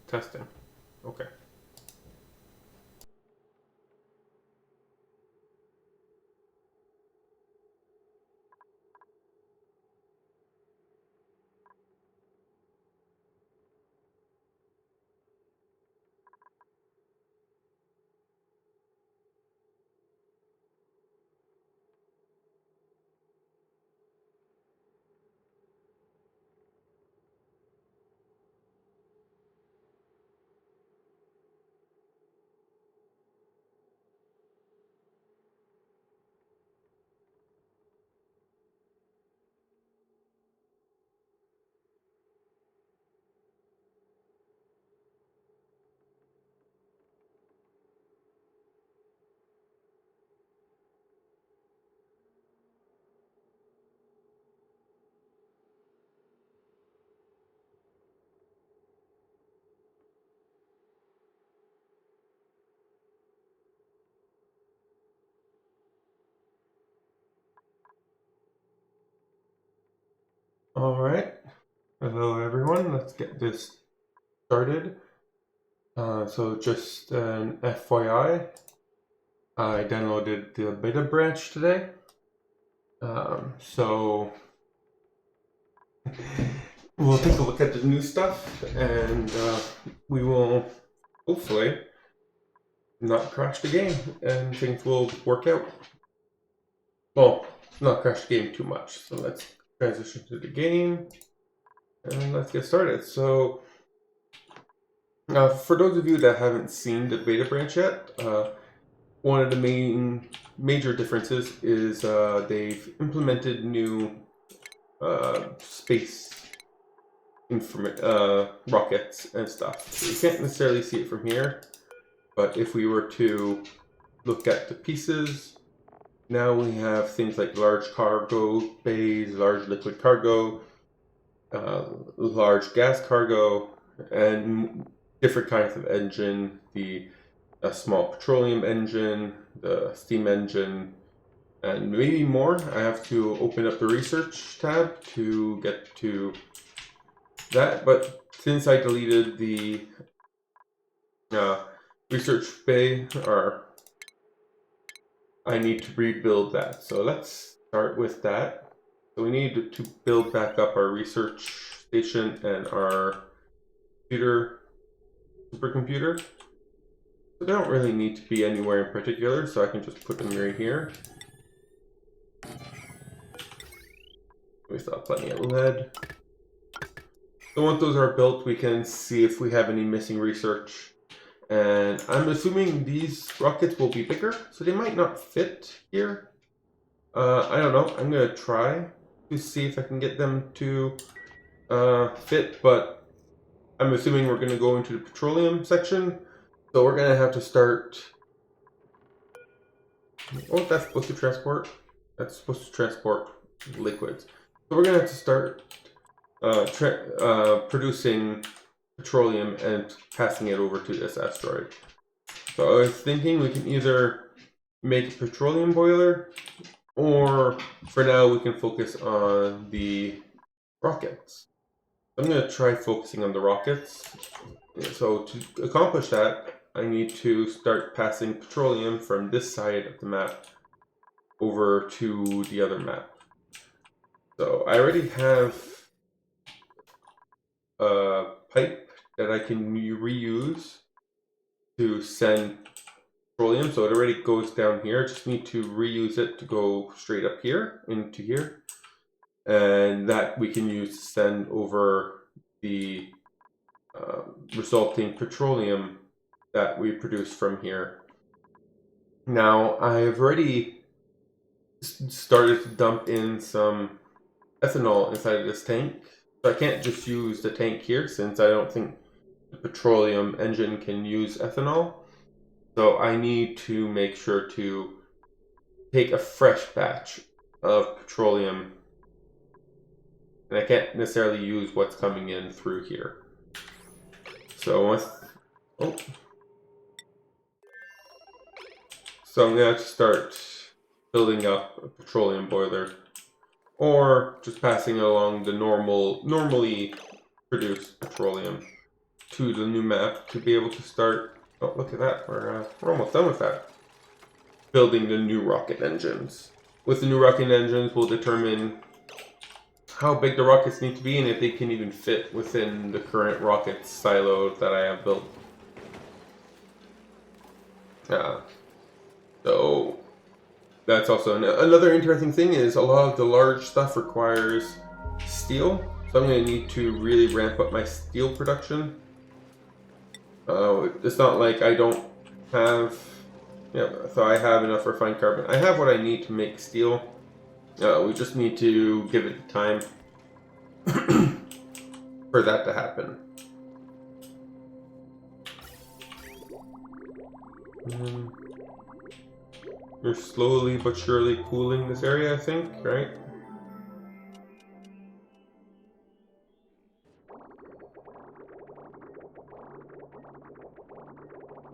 testing. Okay. All right. Hello, everyone. Let's get this started. So just an FYI, I downloaded the beta branch today. So we'll take a look at the new stuff, and we will hopefully not crash the game, and things will work out. Well, not crash the game too much. So let's transition to the game, and let's get started. So for those of you that haven't seen the beta branch yet, one of the major differences is they've implemented new space rockets and stuff. So you can't necessarily see it from here, but if we were to look at the pieces, now we have things like large cargo bays, large liquid cargo, large gas cargo, and different kinds of engine, a small petroleum engine, the steam engine, and maybe more. I have to open up the research tab to get to that, but since I deleted the research bay, I need to rebuild that. So let's start with that. So we need to build back up our research station and our supercomputer. So they don't really need to be anywhere in particular, so I can just put them right here. We still have plenty of lead. So once those are built, we can see if we have any missing research. And I'm assuming these rockets will be bigger, so they might not fit here. I don't know. I'm going to try to see if I can get them to fit, but I'm assuming we're going to go into the petroleum section. So we're going to have to start... Oh, that's supposed to transport? That's supposed to transport liquids. So we're going to have to start producing petroleum and passing it over to this asteroid. So I was thinking we can either make a petroleum boiler, or for now we can focus on the rockets. I'm going to try focusing on the rockets. So to accomplish that, I need to start passing petroleum from this side of the map over to the other map. So I already have a pipe that I can reuse to send petroleum, so it already goes down here. Just need to reuse it to go straight up here into here, and that we can use to send over the resulting petroleum that we produce from here. Now I've already started to dump in some ethanol inside of this tank, so I can't just use the tank here since I don't think the petroleum engine can use ethanol. So I need to make sure to take a fresh batch of petroleum, and I can't necessarily use what's coming in through here. So so I'm gonna have to start building up a petroleum boiler, or just passing along the normally produced petroleum. to the new map to be able to start. Oh, look at that! We're almost done with that. Building the new rocket engines. With the new rocket engines, we'll determine how big the rockets need to be and if they can even fit within the current rocket silo that I have built. So that's also another interesting thing is a lot of the large stuff requires steel. So I'm going to need to really ramp up my steel production. It's not like I don't have, so I have enough refined carbon. I have what I need to make steel. We just need to give it the time for that to happen. You're slowly but surely cooling this area, I think, right?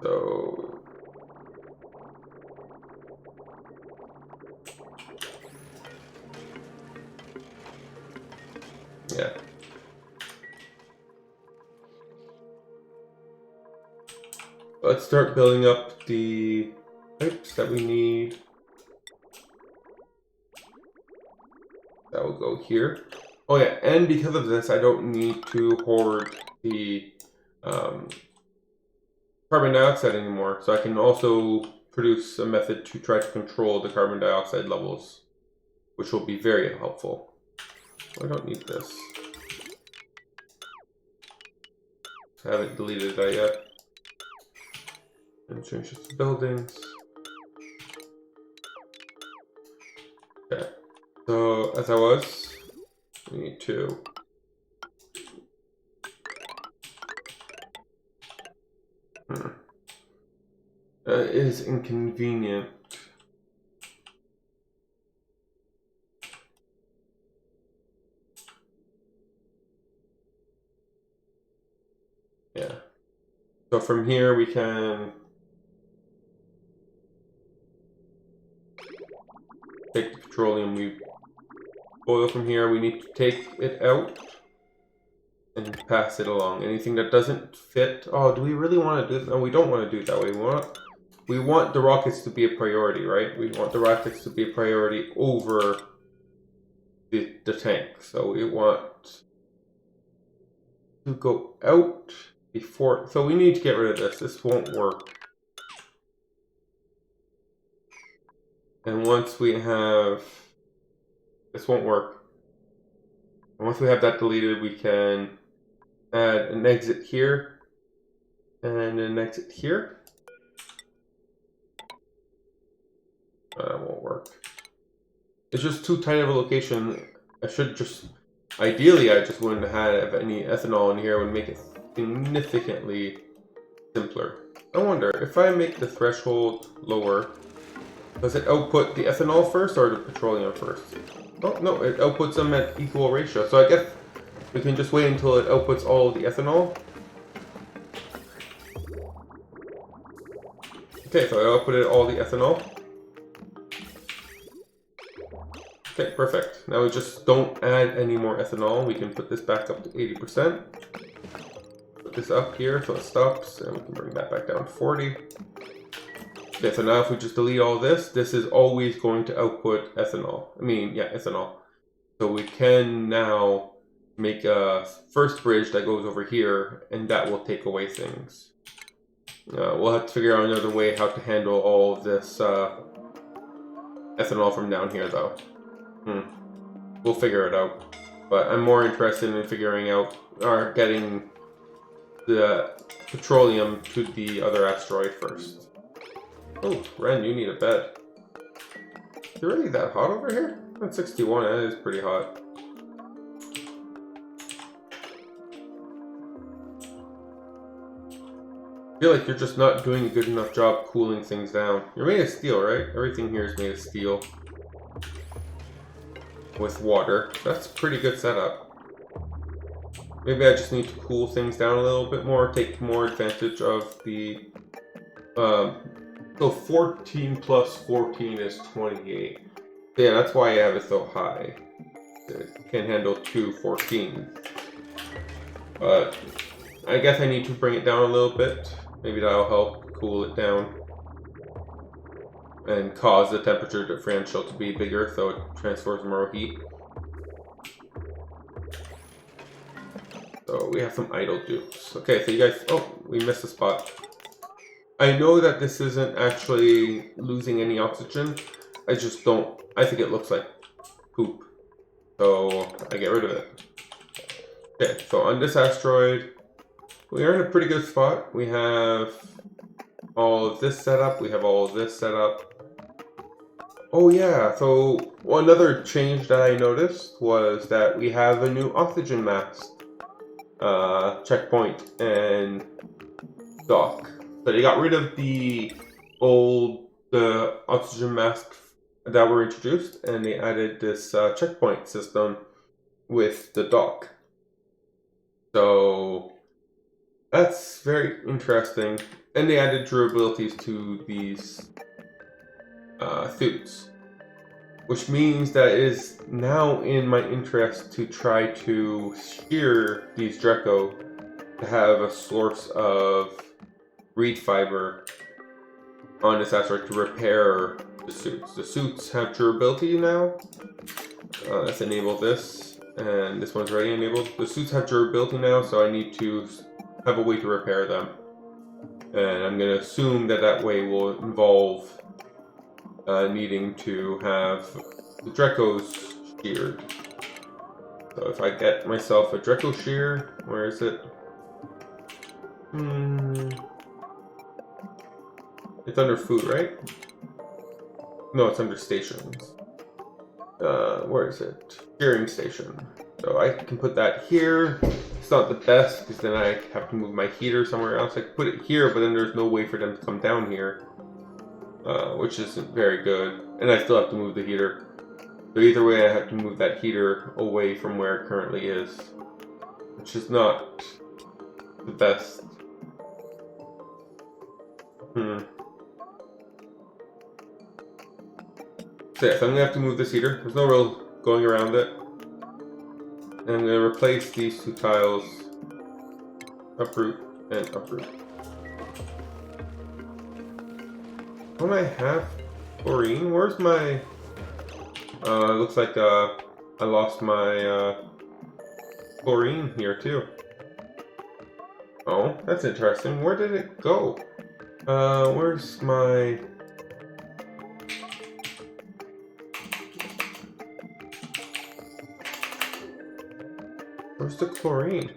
So yeah. Let's start building up the pipes that we need. That will go here. Oh yeah, and because of this, I don't need to hoard the carbon dioxide anymore. So I can also produce a method to try to control the carbon dioxide levels, which will be very helpful. I don't need this. I haven't deleted that yet. And change this to buildings. Okay. So as I was, we need to it is inconvenient. Yeah. So from here we can take the petroleum we boil from here. We need to take it out and pass it along. Anything that doesn't fit. Oh, do we really want to do that? No, we don't want to do it that way. We want the rockets to be a priority, right? We want the rockets to be a priority over the tank. So we want to go out before. So we need to get rid of this. This won't work. And once we have, this won't work. And once we have that deleted, we can add an exit here and an exit here. That won't work. It's just too tight of a location. I should just, ideally I just wouldn't have any ethanol in here. It would make it significantly simpler. I wonder, if I make the threshold lower, does it output the ethanol first or the petroleum first? Oh, no, it outputs them at equal ratio. So I guess we can just wait until it outputs all of the ethanol. Okay, so I outputted all the ethanol. Okay, perfect. Now we just don't add any more ethanol. We can put this back up to 80%. Put this up here so it stops, and we can bring that back down to 40. Okay, so now if we just delete all this, this is always going to output ethanol. Ethanol. So we can now make a first bridge that goes over here, and that will take away things. We'll have to figure out another way how to handle all of this ethanol from down here, though. We'll figure it out. But I'm more interested in figuring out, or getting the petroleum to the other asteroid first. Oh, Ren, you need a bed. Is it really that hot over here? At 61, that is pretty hot. I feel like you're just not doing a good enough job cooling things down. You're made of steel, right? Everything here is made of steel. With water. That's a pretty good setup. Maybe I just need to cool things down a little bit more, take more advantage of the... so 14 plus 14 is 28. Yeah, that's why I have it so high. It can handle 2 14. But I guess I need to bring it down a little bit. Maybe that'll help cool it down and cause the temperature differential to be bigger so it transfers more heat. So we have some idle dupes. Okay, so you guys, oh, we missed a spot. I know that this isn't actually losing any oxygen. I just don't, I think it looks like poop. So I get rid of it. Okay, so on this asteroid, we are in a pretty good spot. We have all of this set up. We have all of this set up. Oh yeah, so another change that I noticed was that we have a new oxygen mask checkpoint and dock. So they got rid of the oxygen masks that were introduced, and they added this checkpoint system with the dock. So that's very interesting. And they added durabilities to these suits, which means that it is now in my interest to try to shear these Draco to have a source of reed fiber on this asteroid to repair the suits. The suits have durability now. Let's enable this, and this one's already enabled. The suits have durability now, so I need to have a way to repair them. And I'm going to assume that that way will involve needing to have the Dracos sheared. So if I get myself a Draco shear, where is it? It's under food, right? No, it's under stations. Where is it? Shearing station. So I can put that here. It's not the best because then I have to move my heater somewhere else. I can put it here, but then there's no way for them to come down here, which isn't very good. And I still have to move the heater. So either way, I have to move that heater away from where it currently is, which is not the best. So yes, I'm going to have to move this heater. There's no real going around it. And I'm going to replace these two tiles, uproot and uproot. Don't I have chlorine? Where's my... looks like I lost my chlorine here too. Oh, that's interesting. Where did it go? Where's my... Where's the chlorine?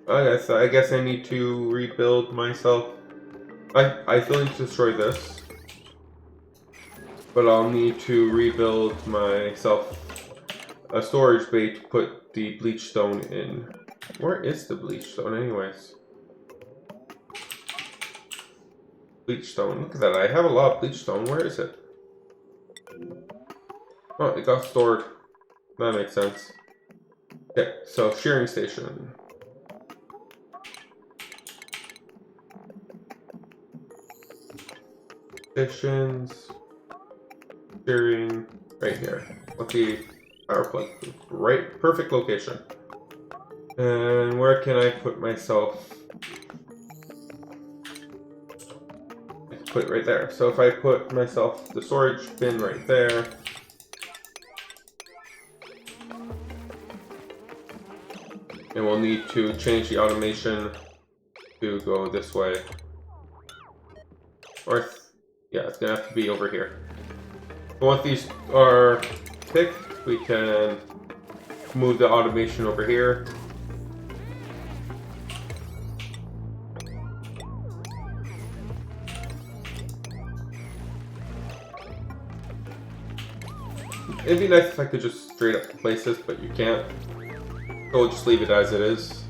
I guess I need to rebuild myself. I still need to destroy this, but I'll need to rebuild myself a storage bay to put the bleach stone in. Where is the bleach stone anyways? Bleach stone, look at that, I have a lot of bleach stone. Where is it? Oh, it got stored. That makes sense. Okay, so shearing station. Stations. Shearing. Right here. What's the power plug? Right, perfect location. And where can I put myself? I can put it right there. So if I put myself the storage bin right there. And we'll need to change the automation to go this way. Or, yeah, it's gonna have to be over here. Once these are picked, we can move the automation over here. It'd be nice if I could just straight up place this, but you can't. So we'll just leave it as it is.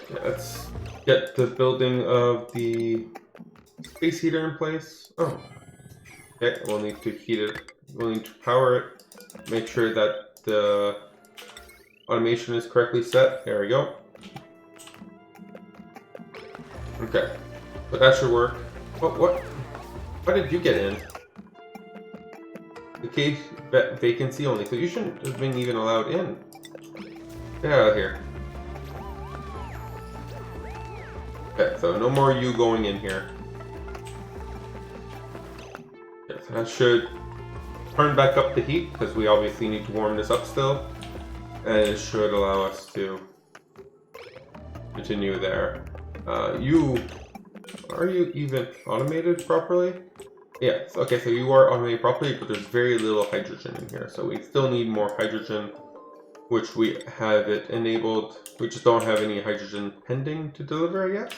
Yeah, let's get the building of the space heater in place. Oh. Okay, we'll need to heat it. We'll need to power it. Make sure that the automation is correctly set. There we go. Okay. But that should work. What? How did you get in? The cave vacancy only, so you shouldn't have been even allowed in. Get out of here. Okay, so no more you going in here. Okay, so that should turn back up the heat, because we obviously need to warm this up still. And it should allow us to continue there. Are you even automated properly? Yes, okay, so you are automated properly, but there's very little hydrogen in here. So we still need more hydrogen, which we have it enabled. We just don't have any hydrogen pending to deliver yet.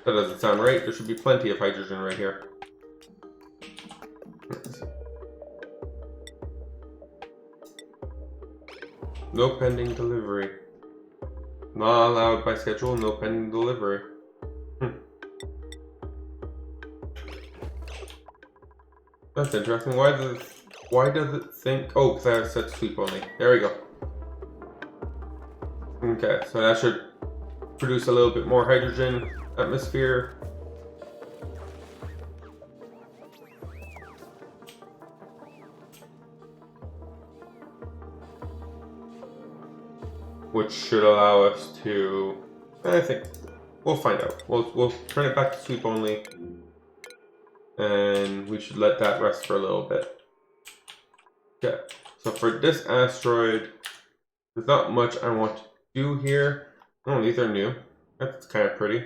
That doesn't sound right. There should be plenty of hydrogen right here. No pending delivery. Not allowed by schedule, no pending delivery. That's interesting. Why does it think? Oh, because I have set sweep only. There we go. Okay, so that should produce a little bit more hydrogen atmosphere. Which should allow us to, I think, we'll find out. We'll turn it back to sweep only. And we should let that rest for a little bit. Okay, so for this asteroid, there's not much I want to do here. Oh, these are new. That's kind of pretty.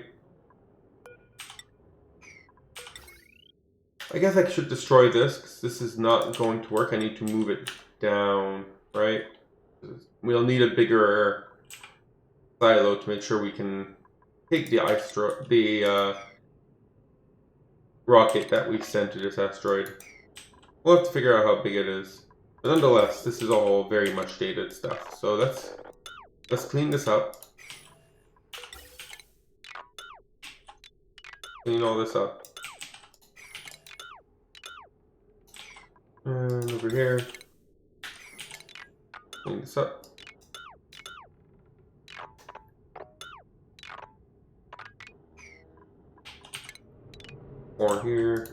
I guess I should destroy this, because this is not going to work. I need to move it down, right? We'll need a bigger silo to make sure we can take the rocket that we sent to this asteroid. We'll have to figure out how big it is. But nonetheless, this is all very much dated stuff. So let's clean this up. Clean all this up. And over here. Clean this up. Or here.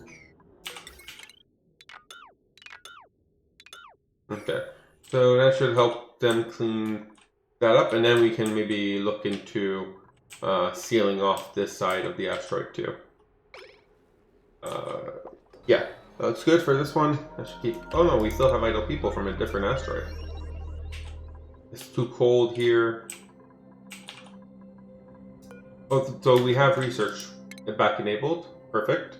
Okay, so that should help them clean that up, and then we can maybe look into sealing off this side of the asteroid too. Yeah, that's good for this one. I should keep. Oh no, we still have idle people from a different asteroid. It's too cold here. Oh, so we have research back enabled. Perfect.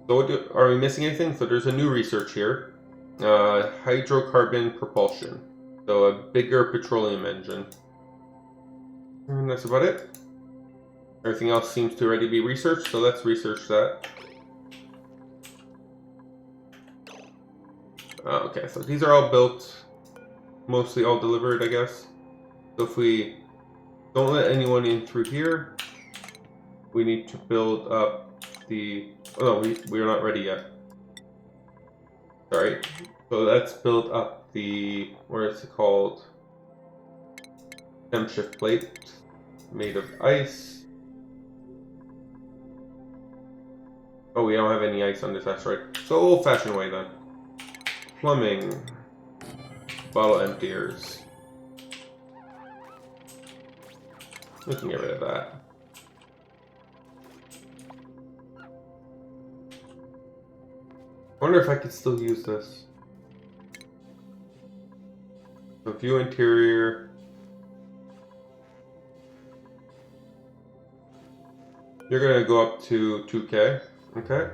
So are we missing anything? So there's a new research here. Hydrocarbon propulsion. So a bigger petroleum engine. And that's about it. Everything else seems to already be researched, so let's research that. Okay, so these are all built. Mostly all delivered, I guess. So if we don't let anyone in through here, we need to build up the... Oh no, we're not ready yet. Sorry. So let's build up the... What is it called? Temp shift plate. Made of ice. Oh, we don't have any ice on this asteroid. So old-fashioned way then. Plumbing. Bottle emptiers. We can get rid of that. I wonder if I could still use this. So view interior. You're gonna go up to 2K, okay?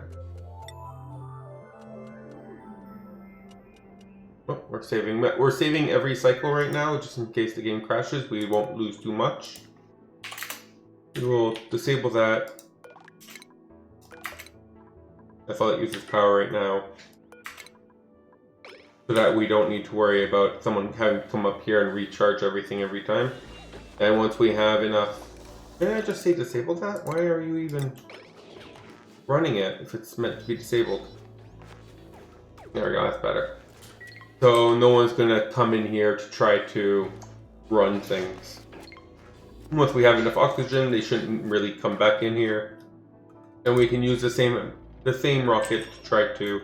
Oh, we're saving every cycle right now, just in case the game crashes. We won't lose too much. We will disable that. That's all it uses power right now. So that we don't need to worry about someone having to come up here and recharge everything every time. And once we have enough... Didn't I just say disable that? Why are you even running it if it's meant to be disabled? There we go, that's better. So no one's gonna come in here to try to run things. Once we have enough oxygen, they shouldn't really come back in here. And we can use the same rocket to try to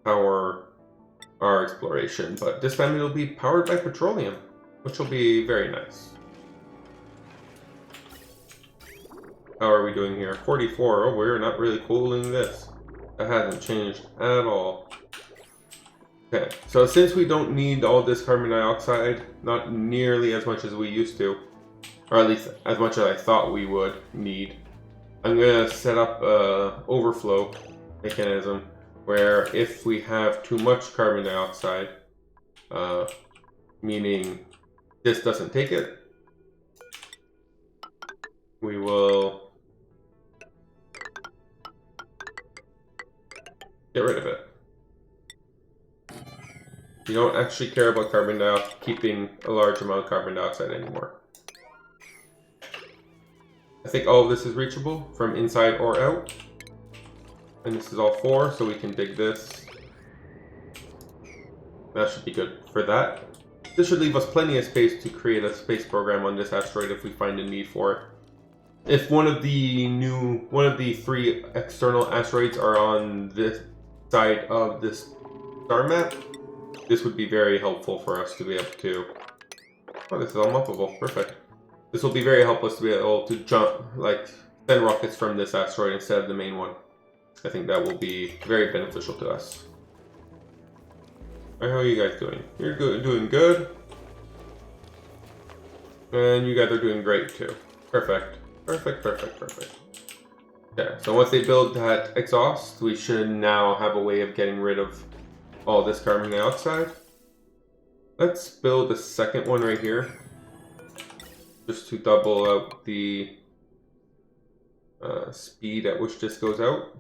power our exploration, but this time it'll be powered by petroleum, which will be very nice. How are we doing here? 44. Oh, we're not really cooling this. That hasn't changed at all. Okay, so since we don't need all this carbon dioxide, not nearly as much as we used to, or at least as much as I thought we would need, I'm going to set up a overflow mechanism where if we have too much carbon dioxide, meaning this doesn't take it, we will get rid of it. You don't actually care about carbon dioxide, keeping a large amount of carbon dioxide anymore. I think all of this is reachable from inside or out. And this is all 4, so we can dig this. That should be good for that. This should leave us plenty of space to create a space program on this asteroid if we find a need for it. If one of the 3 external asteroids are on this side of this star map, this would be very helpful for us to be able to... Oh, this is all mappable. Perfect. This will be very helpful to be able to send rockets from this asteroid instead of the main one. I think that will be very beneficial to us. Alright, how are you guys doing? You're doing good. And you guys are doing great too. Perfect. Perfect, perfect, perfect. Okay, so once they build that exhaust, we should now have a way of getting rid of all this carbon dioxide. Let's build a second one right here, just to double out the speed at which this goes out.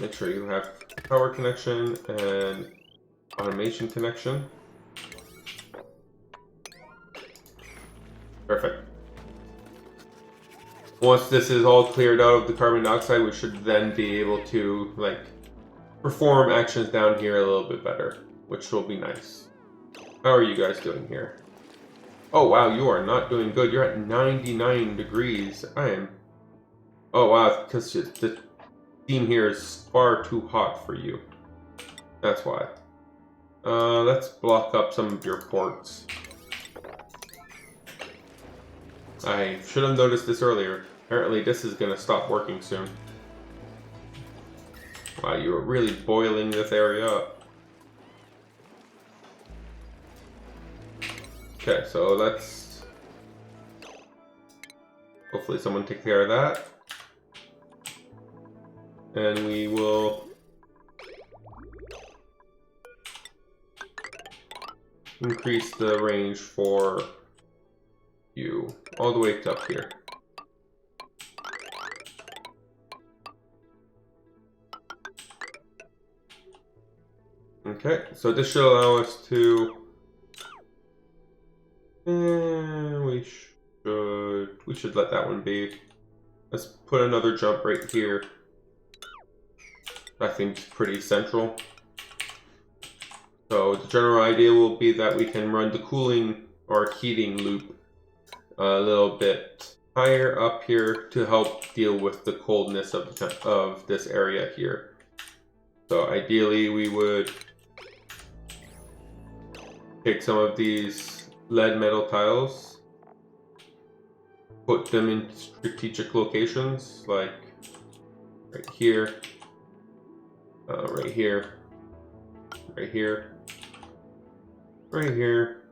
Make sure you have power connection and automation connection. Perfect. Once this is all cleared out of the carbon dioxide, we should then be able to perform actions down here a little bit better, which will be nice. How are you guys doing here? Oh wow, you are not doing good. You're at 99 degrees. I am... Oh wow, because the steam here is far too hot for you. That's why. Let's block up some of your ports. I should have noticed this earlier. Apparently this is going to stop working soon. Wow, you are really boiling this area up. Okay, so let's... Hopefully someone take care of that. And we will... increase the range for you all the way to up here. Okay, so this should allow us to... we should let that one be. Let's put another jump right here. I think it's pretty central. So the general idea will be that we can run the cooling or heating loop a little bit higher up here to help deal with the coldness of this area here. So ideally we would take some of these lead metal tiles, put them in strategic locations like right here, right here, right here, right here,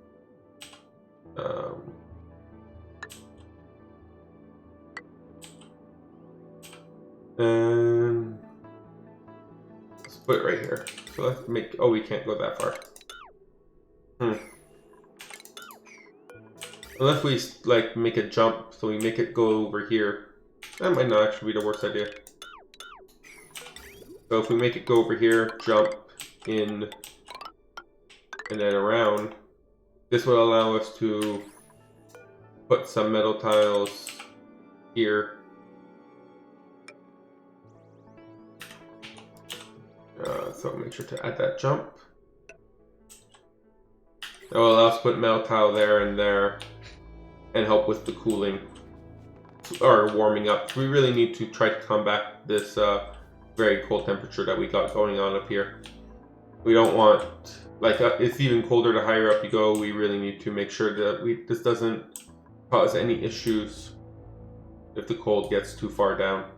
and let's put it right here. So let's make, oh, we can't go that far. Unless we make a jump, so we make it go over here. That might not actually be the worst idea. So if we make it go over here, jump in, and then around, this will allow us to put some metal tiles here. So make sure to add that jump. That will allow us to put metal tile there and there and help with the cooling or warming up. We really need to try to combat this very cold temperature that we got going on up here. We don't want, like, it's even colder the higher up you go. We really need to make sure that this doesn't cause any issues if the cold gets too far down.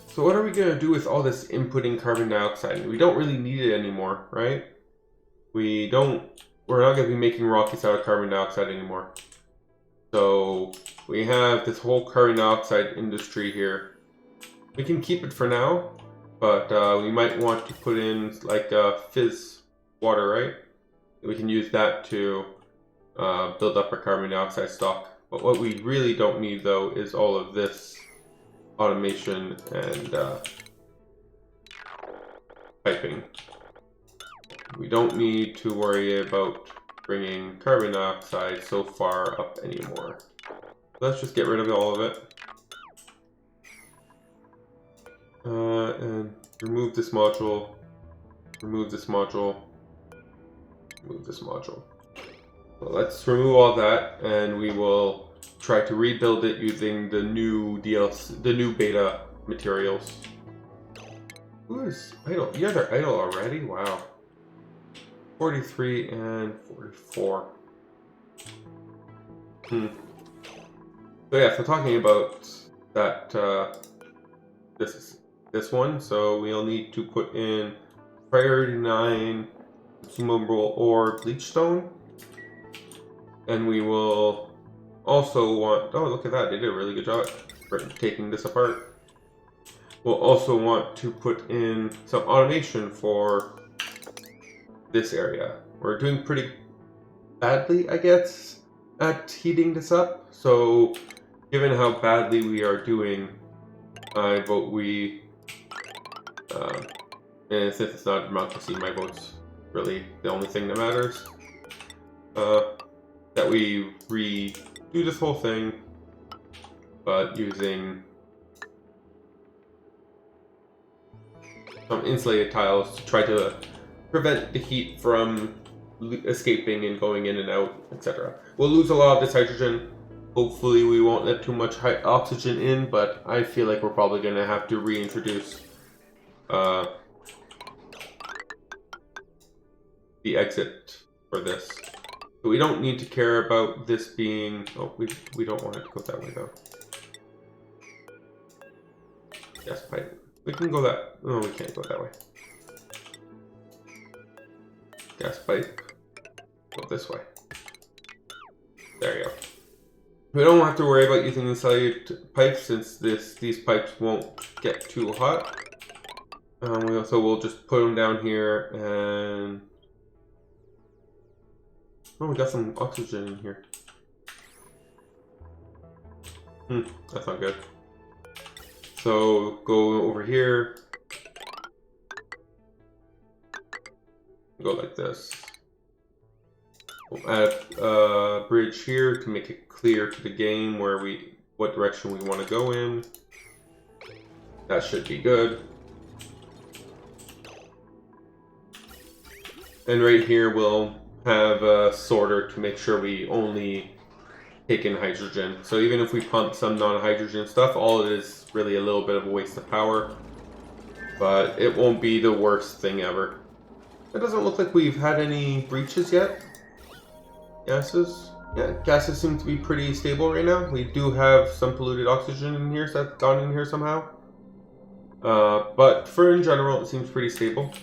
So what are we going to do with all this inputting carbon dioxide? We don't really need it anymore, right? We're not going to be making rockets out of carbon dioxide anymore. So we have this whole carbon dioxide industry here. We can keep it for now, but we might want to put in like fizz water, right? We can use that to build up our carbon dioxide stock. But what we really don't need though is all of this automation and piping. We don't need to worry about bringing carbon dioxide so far up anymore. Let's just get rid of all of it. And remove this module, remove this module, remove this module. So let's remove all that and we will try to rebuild it using the new DLC, the new beta materials. Who is idle? You guys are idle already? Wow. 43 and 44. So yeah, so talking about that, this one, so we'll need to put in priority 9 consumable ore bleachstone, and we will also want, oh look at that, they did a really good job at taking this apart. We'll also want to put in some automation for this area. We're doing pretty badly, I guess, at heating this up, so given how badly we are doing, I vote we, and since it's not a democracy, my vote's really the only thing that matters, that we redo this whole thing, but using some insulated tiles to try to prevent the heat from escaping and going in and out, etc. We'll lose a lot of this hydrogen. Hopefully we won't let too much oxygen in, but I feel like we're probably going to have to reintroduce the exit for this. So we don't need to care about this being... Oh, we don't want it to go that way though. Gas pipe. We can go that... No, we can't go that way. Gas pipe. Go this way. There you go. We don't have to worry about using insulated pipes since these pipes won't get too hot. We'll just put them down here and... Oh, we got some oxygen in here. That's not good. So go over here. Go like this. We'll add a bridge here to make it clear to the game what direction we want to go in. That should be good. And right here we'll have a sorter to make sure we only take in hydrogen. So even if we pump some non-hydrogen stuff, all it is really a little bit of a waste of power. But it won't be the worst thing ever. It doesn't look like we've had any breaches yet. Gases? Yeah, gases seem to be pretty stable right now. We do have some polluted oxygen in here, so that's gone in here somehow. But for in general, it seems pretty stable.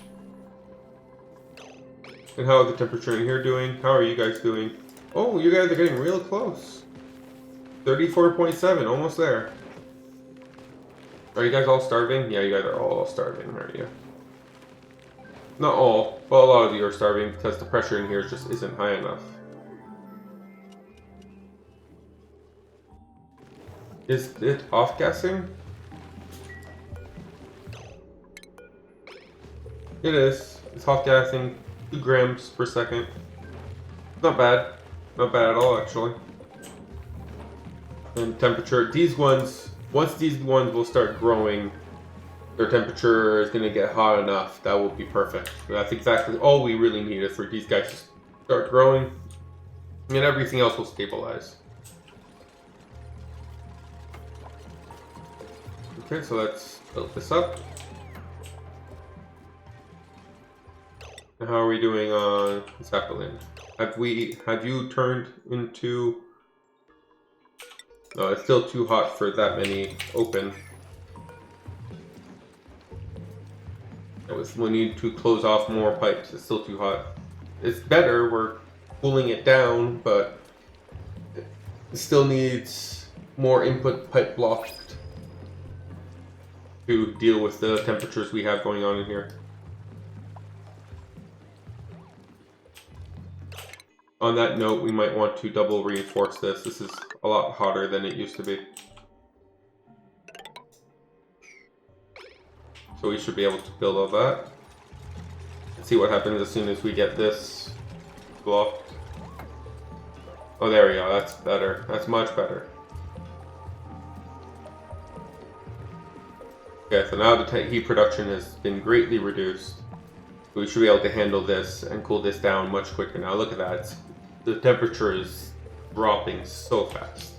And how is the temperature in here doing? How are you guys doing? Oh, you guys are getting real close. 34.7, almost there. Are you guys all starving? Yeah, you guys are all starving, aren't you? Not all, but a lot of you are starving because the pressure in here just isn't high enough. Is it off-gassing? It is. It's off-gassing 2 grams per second. Not bad. Not bad at all, actually. And temperature, these ones, once these ones will start growing, their temperature is going to get hot enough. That will be perfect. That's exactly all we really need is for these guys to start growing, and everything else will stabilize. Okay, so let's build this up. And how are we doing on Zeppelin? Have you turned into... No, it's still too hot for that many open. We need to close off more pipes. It's still too hot. It's better, we're cooling it down, but it still needs more input pipe blocked to deal with the temperatures we have going on in here. On that note, we might want to double reinforce this. This is a lot hotter than it used to be. So we should be able to build all that. Let's see what happens as soon as we get this blocked. Oh, there we go. That's better. That's much better. Okay, so now the heat production has been greatly reduced. We should be able to handle this and cool this down much quicker. Now look at that. The temperature is dropping so fast.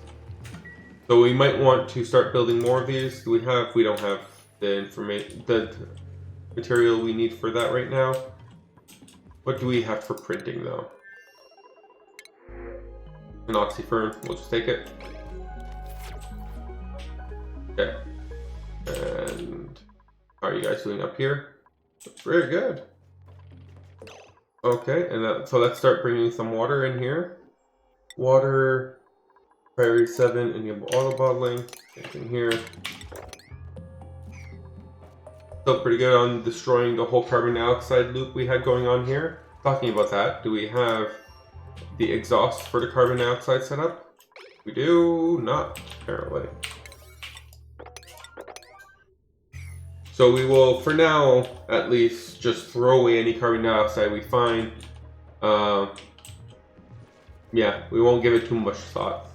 So we might want to start building more of these. We don't have the material we need for that right now. What do we have for printing though? An oxyfern, we'll just take it. Okay. And how are you guys doing up here? Very good. Okay, and so let's start bringing some water in here. Water, priority 7, and you have auto bottling. Anything here. Still pretty good on destroying the whole carbon dioxide loop we had going on here. Talking about that, do we have the exhaust for the carbon dioxide set up? We do not, apparently. So we will, for now, at least, just throw away any carbon dioxide we find. Yeah, we won't give it too much thought.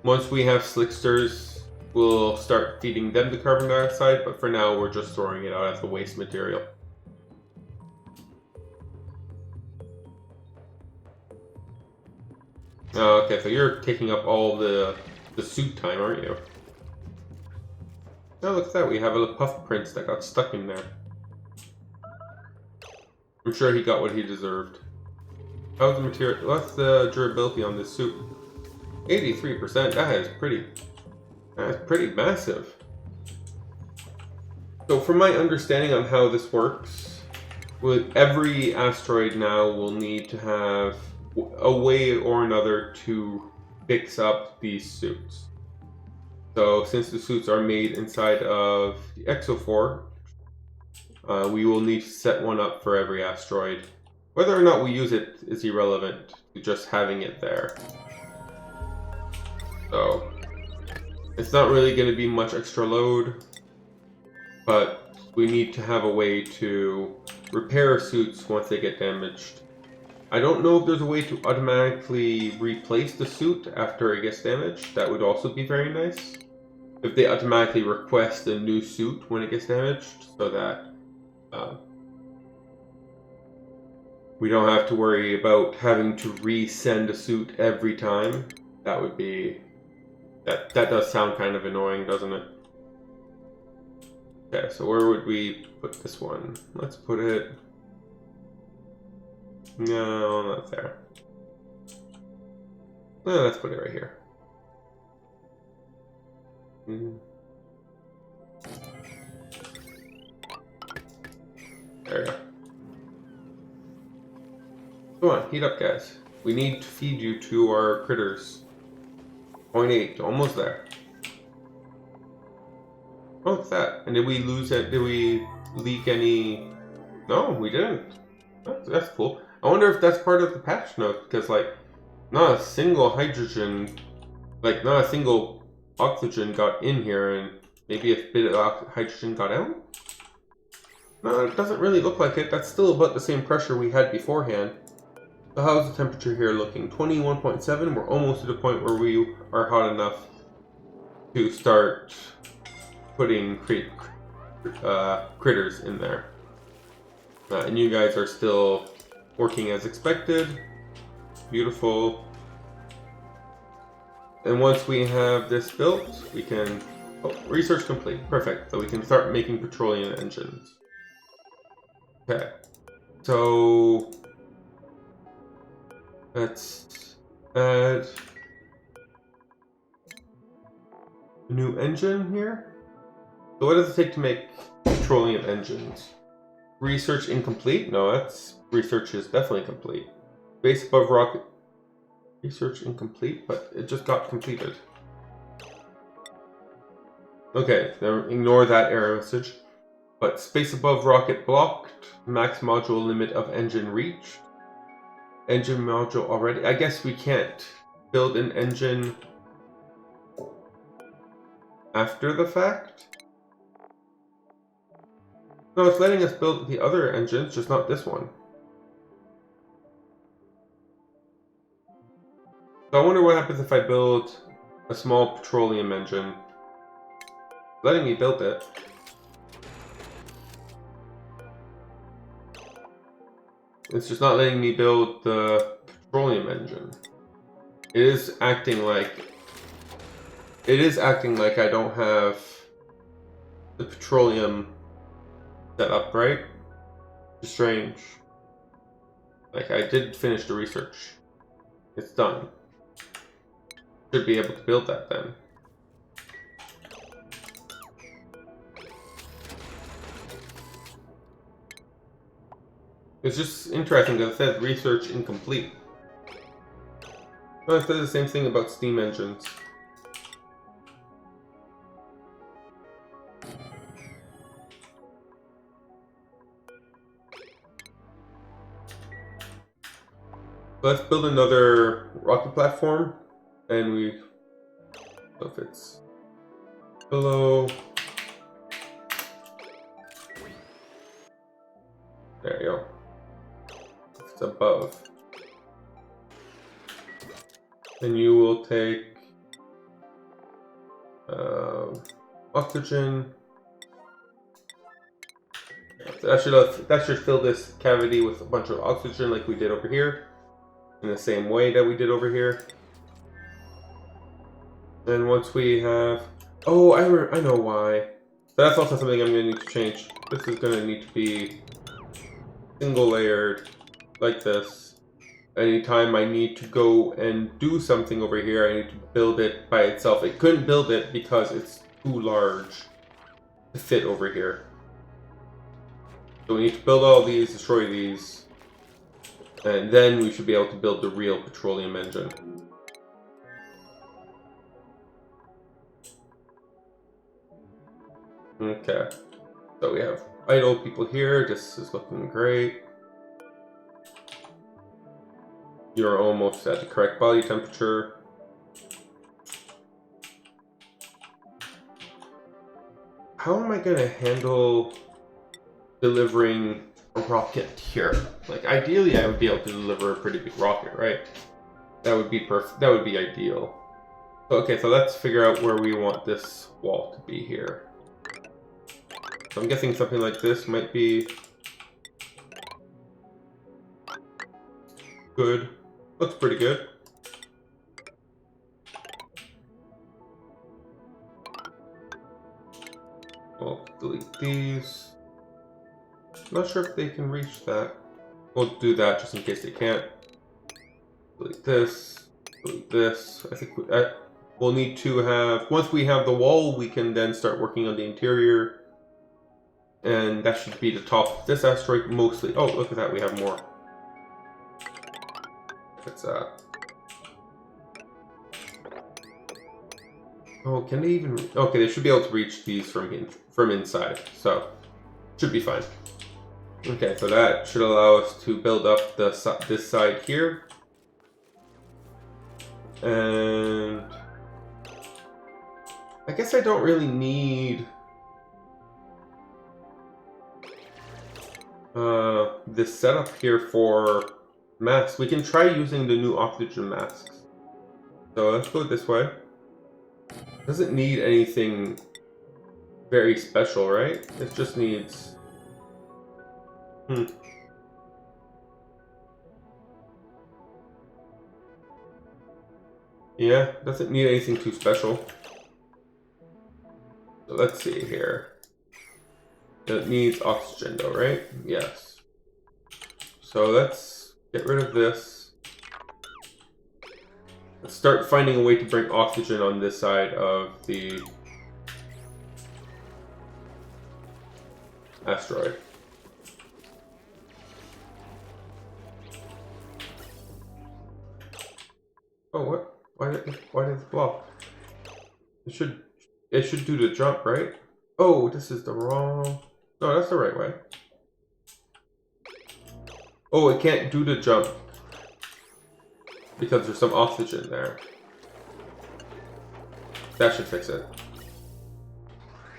Once we have slicksters, we'll start feeding them the carbon dioxide, but for now, we're just throwing it out as a waste material. Okay, so you're taking up all the suit time, aren't you? Oh, look at that, we have a puff prince that got stuck in there. I'm sure he got what he deserved. How's the material? What's the durability on this suit? 83%, that's pretty massive. So from my understanding on how this works, with every asteroid now will need to have a way or another to fix up these suits. So since the suits are made inside of the exophore, we will need to set one up for every asteroid. Whether or not we use it is irrelevant to just having it there. So it's not really going to be much extra load, but we need to have a way to repair suits once they get damaged. I don't know if there's a way to automatically replace the suit after it gets damaged. That would also be very nice. If they automatically request a new suit when it gets damaged, so that we don't have to worry about having to resend a suit every time. That would be... That does sound kind of annoying, doesn't it? Okay, so where would we put this one? Let's put it... No, not there. No, let's put it right here. There we go. Come on, heat up, guys. We need to feed you to our critters. 0.8, almost there. Oh, look at that. And did we lose it? Did we leak any? No, we didn't. That's cool. I wonder if that's part of the patch notes, because like not a single hydrogen, like not a single oxygen got in here, and maybe a bit of hydrogen got out? No, it doesn't really look like it. That's still about the same pressure we had beforehand. So how's the temperature here looking? 21.7. We're almost to the point where we are hot enough to start putting critters in there. And you guys are still working as expected. Beautiful. And once we have this built, we can Oh, research complete. Perfect. So we can start making petroleum engines. Okay. So let's add a new engine here. So what does it take to make petroleum engines? Research incomplete? No, that's research is definitely complete. Base above rocket. Research incomplete, but it just got completed. Okay, then ignore that error message. But space above rocket blocked. Max module limit of engine reached. Engine module already. I guess we can't build an engine after the fact. No, it's letting us build the other engines, just not this one. So I wonder what happens if I build a small petroleum engine. It's letting me build it. It's just not letting me build the petroleum engine. It is acting like I don't have the petroleum set up, right? It's strange. Like, I did finish the research. It's done. Should be able to build that then. It's just interesting because it says research incomplete. Oh, it says the same thing about steam engines. Let's build another rocket platform, and we. So if it's below. There you go. If it's above. Then you will take oxygen. That should fill this cavity with a bunch of oxygen like we did over here. In the same way that we did over here. And once we have... Oh, I know why. But that's also something I'm going to need to change. This is going to need to be single layered like this. Anytime I need to go and do something over here, I need to build it by itself. It couldn't build it because it's too large to fit over here. So we need to build all these, destroy these, and then we should be able to build the real petroleum engine. Okay, so we have idle people here. This is looking great. You're almost at the correct body temperature. How am I going to handle delivering a rocket here? Like, ideally, I would be able to deliver a pretty big rocket, right? That would be perfect. That would be ideal. Okay, so let's figure out where we want this wall to be here. So I'm guessing something like this might be good. Looks pretty good. We'll delete these. Not sure if they can reach that. We'll do that just in case they can't. Delete this. Delete this. I think we'll need to have... Once we have the wall, we can then start working on the interior. And that should be the top of this asteroid mostly. Oh, look at that. We have more. What's that? Oh, can they even... Okay, they should be able to reach these from inside. So, should be fine. Okay, so that should allow us to build up this side here. And... I guess I don't really need... this setup here for masks. We can try using the new oxygen masks. So let's go this way. Doesn't need anything very special, right? It just needs... Yeah, doesn't need anything too special. So let's see here. It needs oxygen though, right? Yes. So let's get rid of this. Let's start finding a way to bring oxygen on this side of the asteroid. Oh, what? Why did it block? It should do the jump, right? Oh, this is the wrong... No, that's the right way. Oh, it can't do the jump because there's some oxygen there. That should fix it.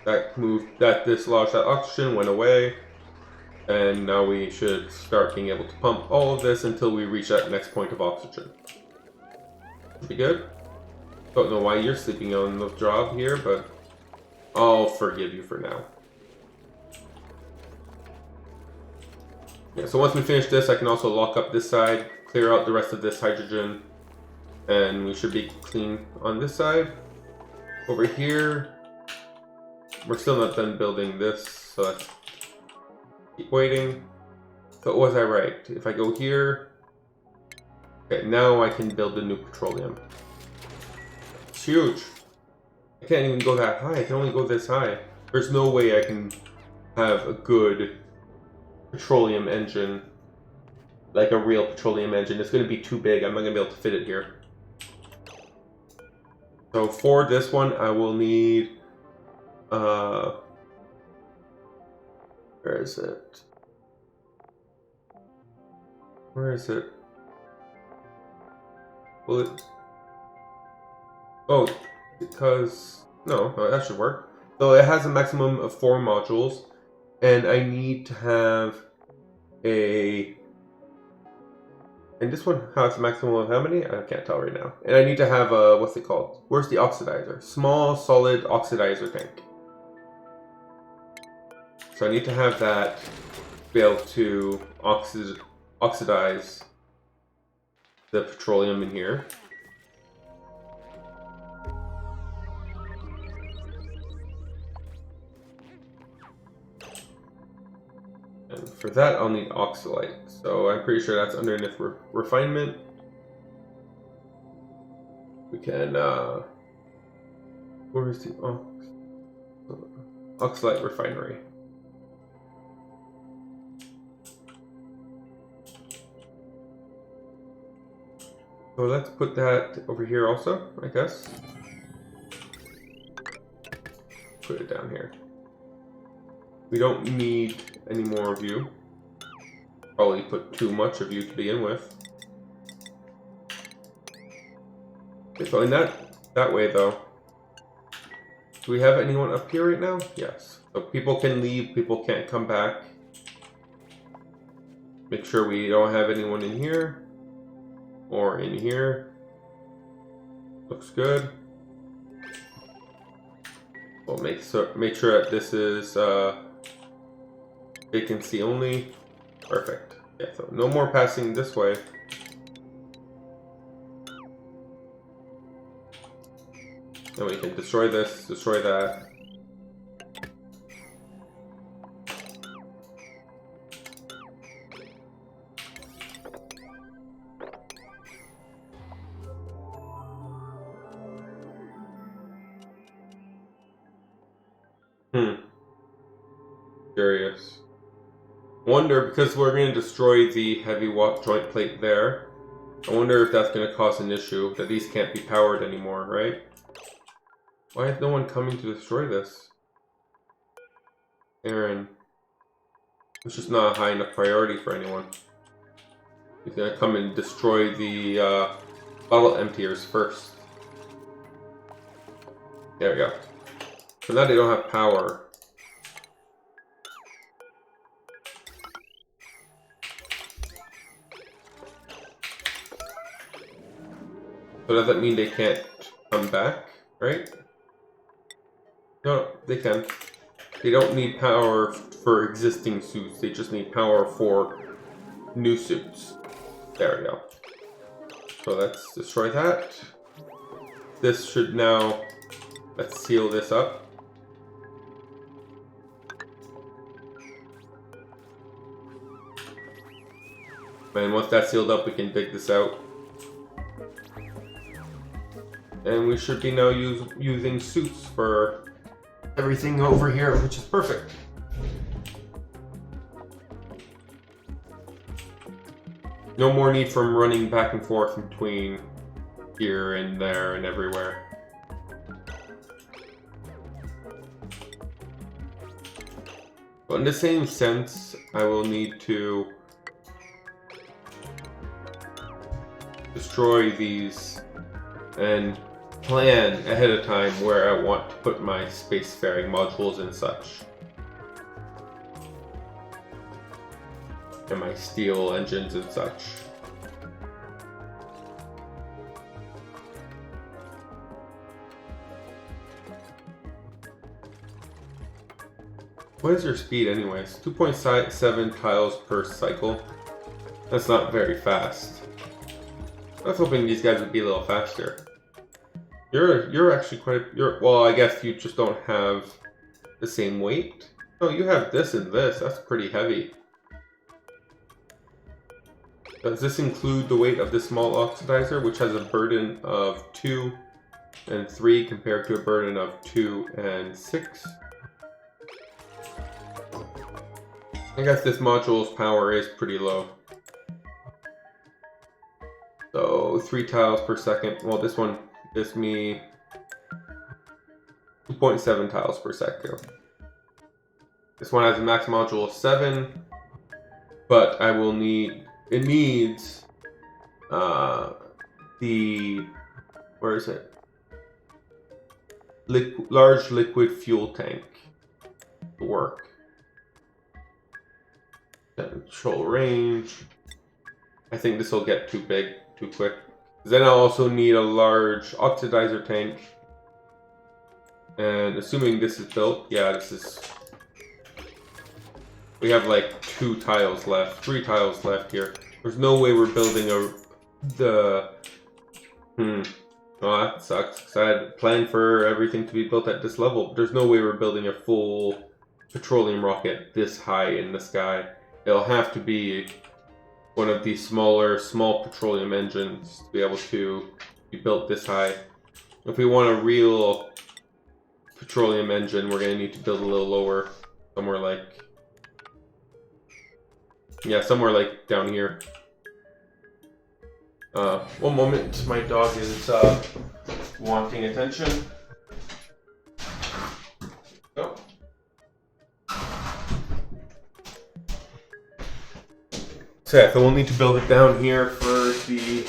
That moved, that dislodged that oxygen, went away. And now we should start being able to pump all of this until we reach that next point of oxygen. Should be good. Don't know why you're sleeping on the job here, but I'll forgive you for now. Yeah, so once we finish this, I can also lock up this side, clear out the rest of this hydrogen, and we should be clean on this side. Over here, we're still not done building this, so let's keep waiting. So was I right? If I go here, okay, now I can build a new petroleum. It's huge. I can't even go that high. I can only go this high. There's no way I can have a good petroleum engine, like a real petroleum engine. It's going to be too big. I'm not going to be able to fit it here. So for this one, I will need, where is it? Where is it? Will it? Oh, because, no, that should work. So it has a maximum of 4 modules, and I need to have a, and this one has a maximum of how many? I can't tell right now. And I need to have a, what's it called? Where's the oxidizer? Small solid oxidizer tank. So I need to have that to be able to oxidize the petroleum in here. And for that, I'll need oxalate. So I'm pretty sure that's underneath refinement. We can, where is the oxalate refinery? So let's put that over here also, I guess. Put it down here. We don't need any more of you. Probably put too much of you to begin with. Okay, so in that way though, do we have anyone up here right now? Yes. So people can leave, people can't come back. Make sure we don't have anyone in here or in here. Looks good. We'll make sure that this is vacancy only. Perfect. Yeah, so no more passing this way. Then we can destroy this, destroy that. Curious. Wonder, because we're going to destroy the heavy joint plate there, I wonder if that's going to cause an issue, that these can't be powered anymore, right? Why is no one coming to destroy this? Aaron. It's just not a high enough priority for anyone. He's going to come and destroy the bottle emptiers first. There we go. So now they don't have power. So does that mean they can't come back, right? No, they can. They don't need power for existing suits, they just need power for new suits. There we go. So let's destroy that. This should now, let's seal this up. And once that's sealed up, we can dig this out. And we should be now using suits for everything over here, which is perfect. No more need for running back and forth between here and there and everywhere. But in the same sense, I will need to destroy these and plan ahead of time where I want to put my spacefaring modules and such. And my steel engines and such. What is your speed anyways? 2.7 tiles per cycle. That's not very fast. I was hoping these guys would be a little faster. You're actually well, I guess you just don't have the same weight. Oh, you have this and this. That's pretty heavy. Does this include the weight of the small oxidizer, which has a burden of 2 and 3 compared to a burden of 2 and 6? I guess this module's power is pretty low. So 3 tiles per second. Well, this one gives me 2.7 tiles per second. This one has a max module of 7, but I will need, it needs where is it? Large liquid fuel tank to work. Control range. I think this will get too big too quick. Then I'll also need a large oxidizer tank. And assuming this is built, yeah, this is. We have like 2 tiles left, 3 tiles left here. There's no way we're building Oh, that sucks, because I had planned for everything to be built at this level. But there's no way we're building a full petroleum rocket this high in the sky. It'll have to be one of these small petroleum engines to be able to be built this high. If we want a real petroleum engine, we're going to need to build a little lower. Somewhere like... yeah, somewhere like down here. One moment, my dog is wanting attention. Oh. So yeah, so we'll need to build it down here for the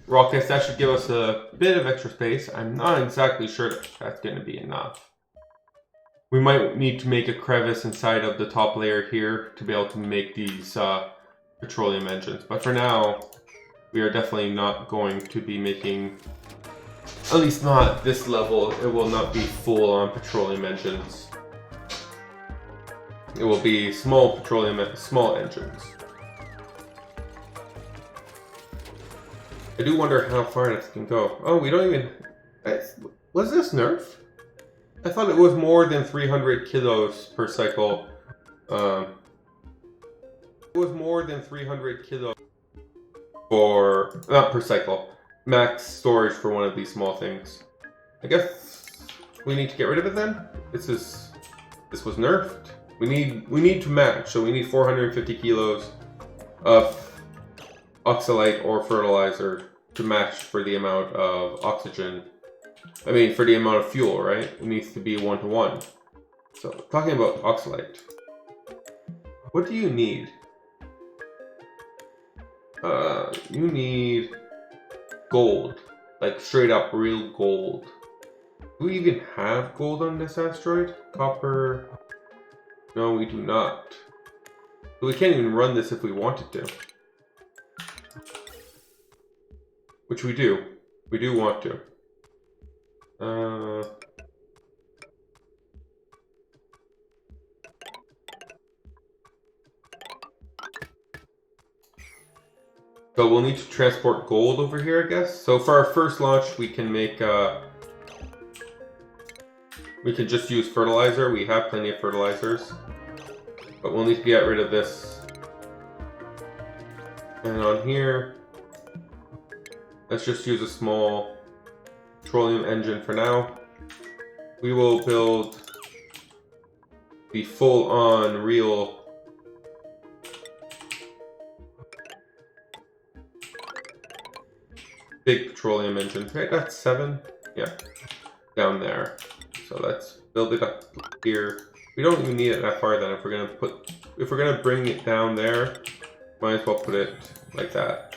rockets. That should give us a bit of extra space. I'm not exactly sure that that's going to be enough. We might need to make a crevice inside of the top layer here to be able to make these petroleum engines. But for now, we are definitely not going to be making, at least not this level, it will not be full on petroleum engines. It will be small engines. I do wonder how far this can go. Oh, we don't even... was this Nerf? I thought it was more than 300 kilos per cycle. It was more than 300 kilos for... not per cycle. Max storage for one of these small things. I guess we need to get rid of it then? This was nerfed. We need to match, so we need 450 kilos of oxalate or fertilizer to match for the amount of oxygen. I mean, for the amount of fuel, right? It needs to be 1-to-1. So, talking about oxalate. What do you need? You need gold. Like, straight up real gold. Do we even have gold on this asteroid? Copper? No, we do not. So we can't even run this if we wanted to. Which we do. We do want to. So we'll need to transport gold over here, I guess. So for our first launch, we can make we can just use fertilizer. We have plenty of fertilizers. But we'll need to get rid of this And on here, let's just use a small petroleum engine for now. We will build the full-on real big petroleum engine. Right, that's 7. Yeah, down there. So let's build it up here. We don't even need it that far then. If we're gonna bring it down there, might as well put it like that.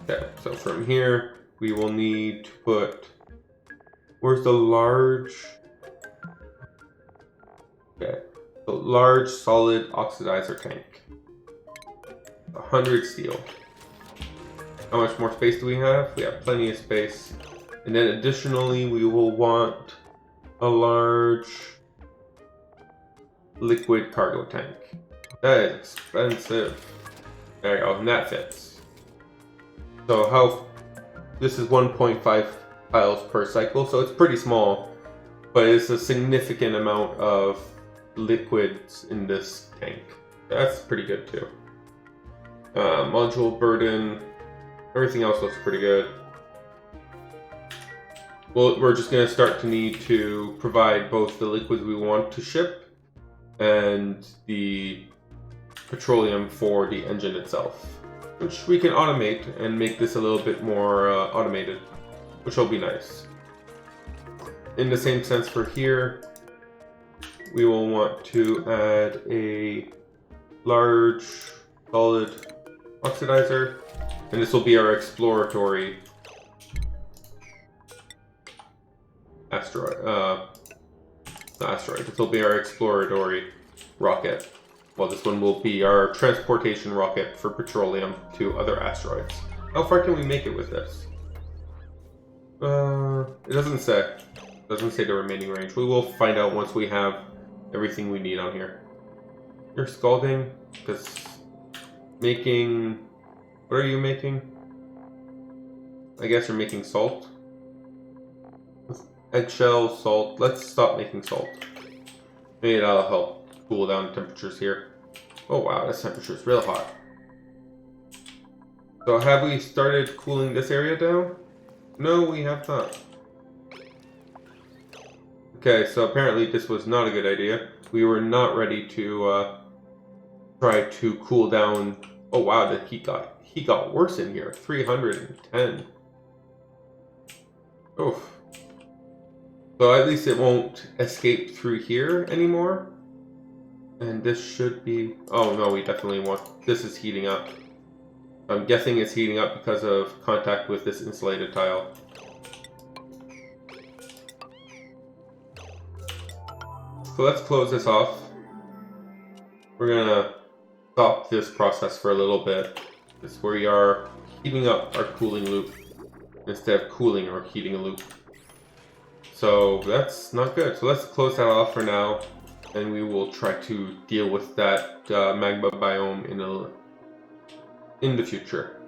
Okay, so from here we will need to put, where's the large? Okay, the large solid oxidizer tank. 100 steel. How much more space do we have? We have plenty of space. And then additionally, we will want a large liquid cargo tank. That is expensive. There you go, and that fits. So this is 1.5 piles per cycle, so it's pretty small, but it's a significant amount of liquids in this tank. That's pretty good too. Module burden, everything else looks pretty good. Well, we're just going to start to need to provide both the liquids we want to ship and the petroleum for the engine itself, which we can automate and make this a little bit more automated, which will be nice. In the same sense for here, we will want to add a large solid oxidizer, and this will be our exploratory asteroid. Not asteroid. This will be our exploratory rocket. Well, this one will be our transportation rocket for petroleum to other asteroids. How far can we make it with this? It doesn't say. It doesn't say the remaining range. We will find out once we have everything we need on here. You're scalding because making. What are you making? I guess you're making salt. Eggshell, salt. Let's stop making salt. Maybe that'll help cool down the temperatures here. Oh wow, this temperature is real hot. So have we started cooling this area down? No, we have not. Okay, so apparently this was not a good idea. We were not ready to try to cool down. Oh wow, the heat got worse in here. 310. Oof. So at least it won't escape through here anymore. And this should be... Oh no, we definitely want... This is heating up. I'm guessing it's heating up because of contact with this insulated tile. So let's close this off. We're gonna stop this process for a little bit. This is where we are heating up our cooling loop instead of cooling or heating a loop. So that's not good. So let's close that off for now, and we will try to deal with that magma biome in the future.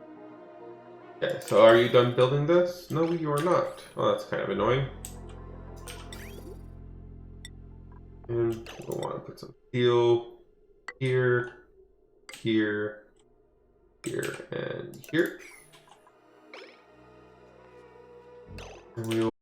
Okay, so are you done building this? No, you are not. Oh, that's kind of annoying. And we'll want to put some steel here, here, here, and here. And we will